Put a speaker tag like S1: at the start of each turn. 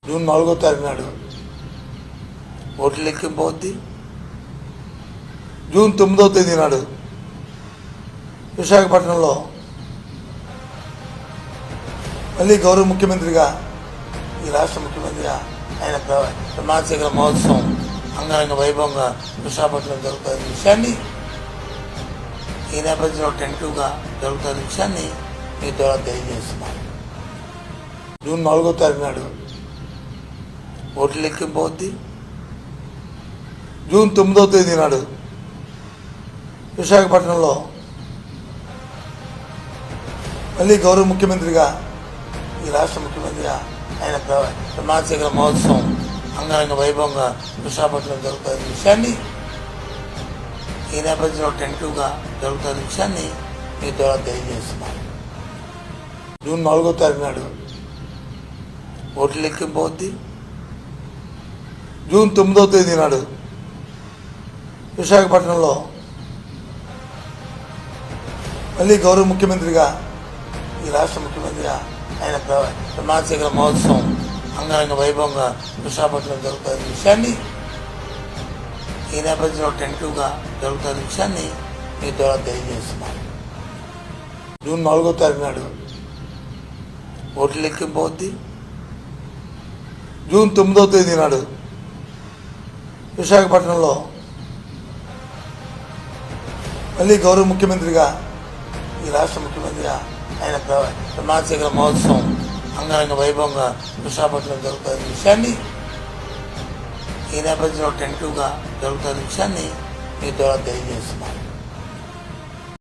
S1: June 4వ తారీఖు నాడు ఓట్ల లెక్కింపు అవుద్ది. జూన్ 9వ తేదీ నాడు విశాఖపట్నంలో మళ్ళీ గౌరవ ముఖ్యమంత్రిగా, ఈ రాష్ట్ర ముఖ్యమంత్రిగా ఆయన ప్రమాణ స్వీకార మహోత్సవం అంగరంగ వైభవంగా విశాఖపట్నం జరుగుతున్న విషయాన్ని, ఈ నేపథ్యంలో టెంటివ్గా జరుగుతున్న విషయాన్ని మీ ద్వారా తెలియజేస్తున్నాను. జూన్ 4వ తారీఖు నాడు ఓట్ల లెక్కింపు అవుద్ది. జూన్ 9వ తేదీ నాడు విశాఖపట్నంలో మళ్ళీ గౌరవ ముఖ్యమంత్రిగా, ఈ రాష్ట్ర ముఖ్యమంత్రిగా ఆయన ప్రమాణ స్వీకార మహోత్సవం అంగరంగ వైభవంగా విశాఖపట్నం జరుగుతున్న విషయాన్ని, ఈ నేపథ్యంలో టెంటివ్గా జరుగుతున్న విషయాన్ని మీ ద్వారా తెలియజేస్తున్నాను. జూన్ 4వ తారీఖు నాడు ఓట్ల లెక్కింపు అవుద్ది. జూన్ 9వ తేదీ నాడు విశాఖపట్నంలో మళ్ళీ గౌరవ ముఖ్యమంత్రిగా, ఈ రాష్ట్ర ముఖ్యమంత్రిగా ఆయన ప్రమాణ స్వీకార మహోత్సవం అంగరంగ వైభవంగా విశాఖపట్నం జరుగుతున్న విషయాన్ని, ఈ నేపథ్యంలో టెంటివ్గా జరుగుతున్న విషయాన్ని మీ ద్వారా తెలియజేస్తున్నాను. జూన్ 4వ తారీఖు నాడు ఓట్ల లెక్కింపు అవుద్ది. జూన్ 9వ తేదీ నాడు విశాఖపట్నంలో మళ్ళీ గౌరవ ముఖ్యమంత్రిగా, ఈ రాష్ట్ర ముఖ్యమంత్రిగా ఆయన ప్రమాణ స్వీకార మహోత్సవం అంగరంగ వైభవంగా విశాఖపట్నం జరుగుతున్న విషయాన్ని, ఈ నేపథ్యంలో టెంటివ్గా జరుగుతున్న విషయాన్ని మీ ద్వారా తెలియజేస్తున్నాను.